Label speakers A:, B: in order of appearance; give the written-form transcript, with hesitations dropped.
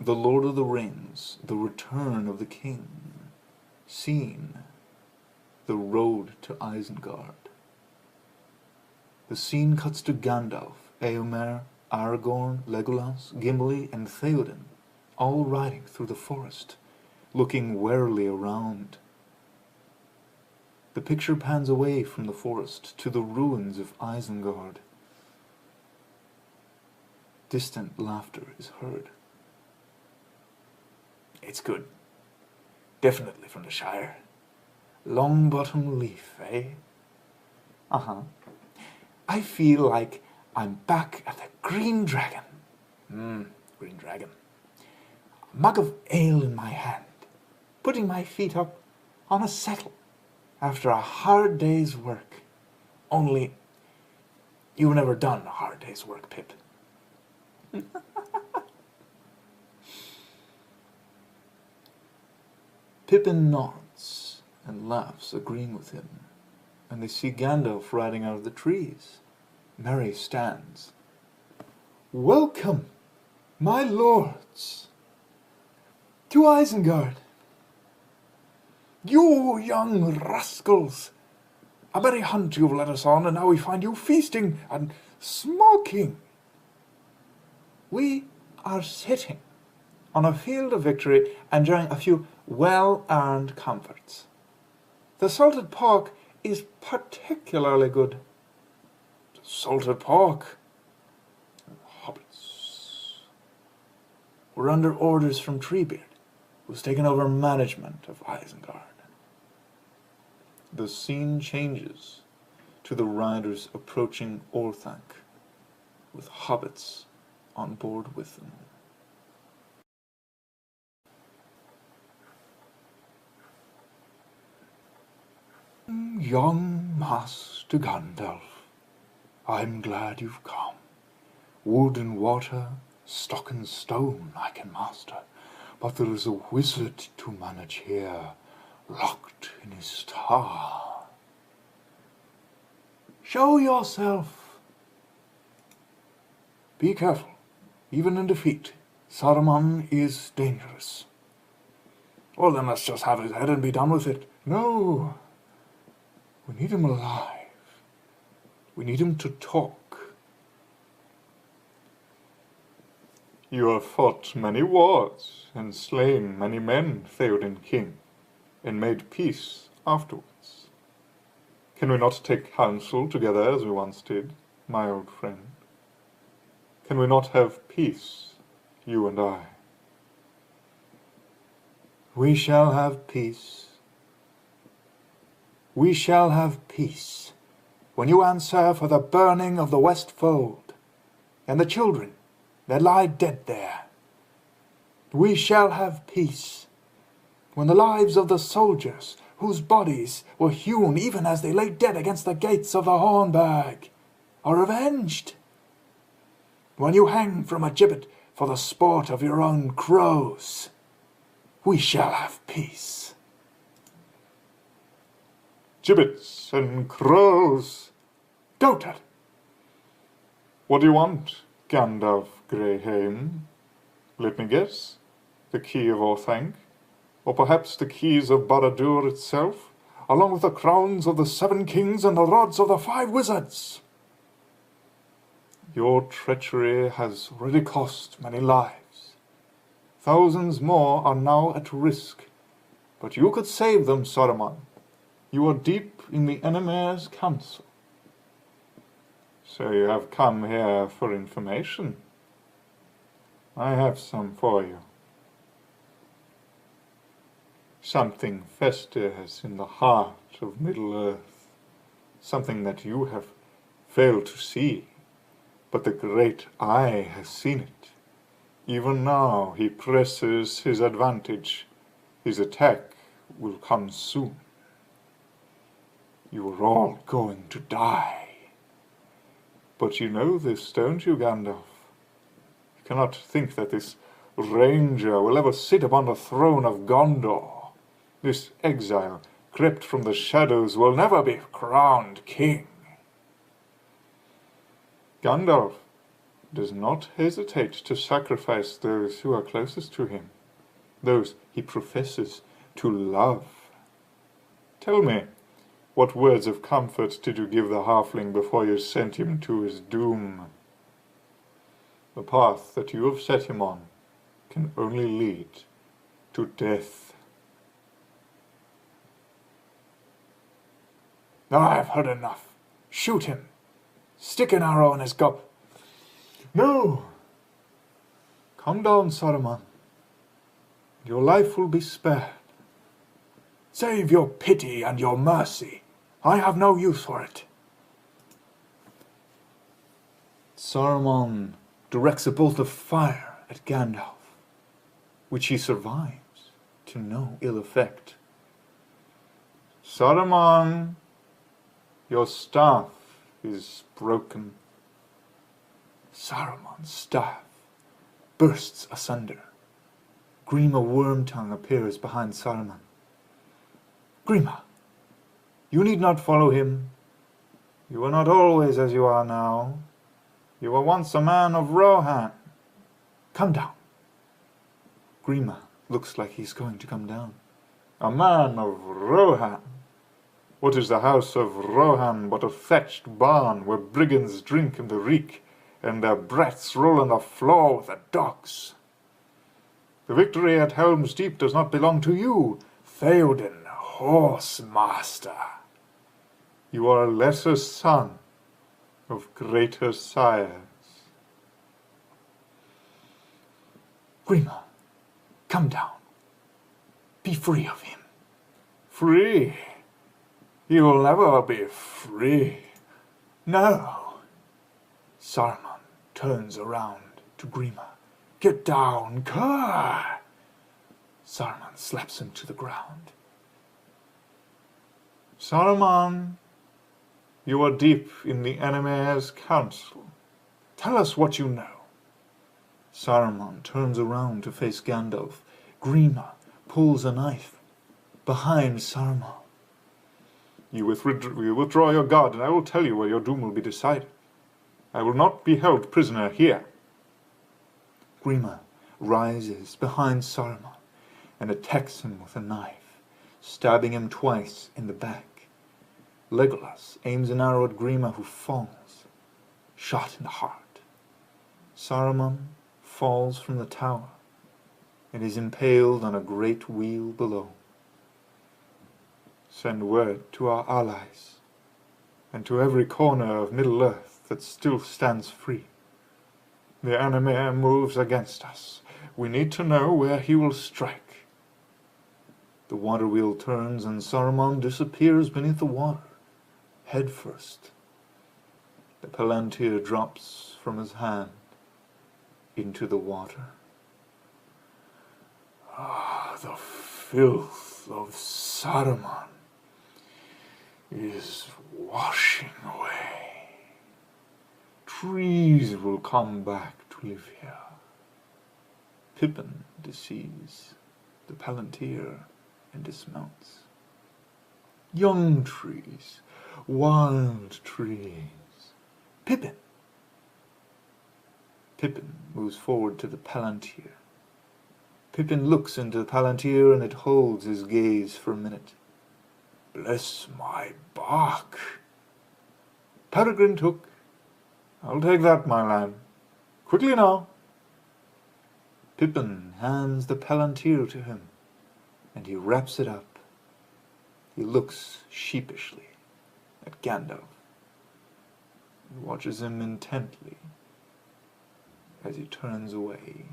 A: The Lord of the Rings, The Return of the King. Scene: the road to Isengard. The scene cuts to Gandalf, Eomer, Aragorn, Legolas, Gimli, and Theoden, all riding through the forest, looking warily around. The picture pans away from the forest to the ruins of Isengard. Distant laughter is heard.
B: It's good. Definitely from the Shire. Longbottom leaf, eh?
A: Uh-huh.
B: I feel like I'm back at the Green Dragon. Green Dragon. A mug of ale in my hand, putting my feet up on a settle after a hard day's work. Only, you've never done a hard day's work, Pip.
A: Pippin nods and laughs, agreeing with him, and they see Gandalf riding out of the trees. Merry stands. "Welcome, my lords, to Isengard."
B: "You young rascals! A merry hunt you've led us on, and now we find you feasting and smoking."
A: "We are sitting on a field of victory, enjoying a few well-earned comforts. The salted pork is particularly good."
B: "Salted pork? Hobbits."
A: "We're under orders from Treebeard, who's taken over management of Isengard." The scene changes to the riders approaching Orthanc, with hobbits on board with them.
C: "Young Master Gandalf, I'm glad you've come. Wood and water, stock and stone I can master, but there is a wizard to manage here, locked in his tower."
B: "Show yourself."
C: "Be careful. Even in defeat, Saruman is dangerous."
B: "Well, then let's just have his head and be done with it."
C: "No. We need him alive. We need him to talk."
D: "You have fought many wars, and slain many men, Theoden King, and made peace afterwards. Can we not take counsel together as we once did, my old friend? Can we not have peace, you and I?"
A: "We shall have peace. We shall have peace when you answer for the burning of the West Fold, and the children that lie dead there. We shall have peace when the lives of the soldiers whose bodies were hewn even as they lay dead against the gates of the Hornburg are avenged. When you hang from a gibbet for the sport of your own crows, we shall have peace."
D: Gibbets and crows!
A: Dotard!
D: What do you want, Gandalf Greyhame? Let me guess. The key of Orthanc? Or perhaps the keys of Barad-dûr itself, along with the crowns of the 7 kings and the rods of the 5 wizards? Your treachery has already cost many lives. Thousands more are now at risk, but you could save them, Saruman. You are deep in the enemy's council. So you have come here for information. I have some for you. Something festers in the heart of Middle-earth, something that you have failed to see, but the great Eye has seen it. Even now he presses his advantage. His attack will come soon. You are all going to die. But you know this, don't you, Gandalf? You cannot think that this ranger will ever sit upon the throne of Gondor. This exile, crept from the shadows, will never be crowned king. Gandalf, does not hesitate to sacrifice those who are closest to him, those he professes to love. Tell me, what words of comfort did you give the halfling before you sent him to his doom? The path that you have set him on can only lead to death.
A: I've heard enough. Shoot him. Stick an arrow in his gob.
B: No! Come down, Saruman. Your life will be spared.
A: Save your pity and your mercy. I have no use for it.
B: Saruman directs a bolt of fire at Gandalf, which he survives to no ill effect.
D: Saruman, your staff is broken.
B: Saruman's staff bursts asunder. Grima Wormtongue appears behind Saruman. Grima, you need not follow him. You are not always as you are now. You were once a man of Rohan. Come down. Grima looks like he's going to come down.
D: A man of Rohan? What is the house of Rohan but a thatched barn where brigands drink in the reek and their brats roll on the floor with the dogs? The victory at Helm's Deep does not belong to you, Theoden, horse master. You are a lesser son of greater sires.
B: Grima, come down. Be free of him.
D: Free? He will never be free.
B: No. Saruman turns around to Grima. Get down, cur! Saruman slaps him to the ground.
D: Saruman, you are deep in the enemy's council. Tell us what you know.
B: Saruman turns around to face Gandalf. Grima pulls a knife behind Saruman.
D: You withdraw your guard, and I will tell you where your doom will be decided. I will not be held prisoner here.
B: Grima rises behind Saruman and attacks him with a knife, stabbing him twice in the back. Legolas aims an arrow at Grima, who falls, shot in the heart. Saruman falls from the tower and is impaled on a great wheel below.
D: Send word to our allies, and to every corner of Middle-earth that still stands free. The enemy moves against us. We need to know where he will strike.
B: The water wheel turns and Saruman disappears beneath the water, head first. The palantir drops from his hand into the water.
A: The filth of Saruman is washing away.
B: Trees will come back to live here. Pippin sees the palantir and dismounts. Young trees, wild trees. Pippin! Pippin moves forward to the palantir. Pippin looks into the palantir and it holds his gaze for a minute.
A: Bless my bark.
B: Peregrine took.
D: I'll take that, my lad. Quickly now.
B: Pippin hands the palantir to him, and he wraps it up. He looks sheepishly at Gandalf. He watches him intently as he turns away.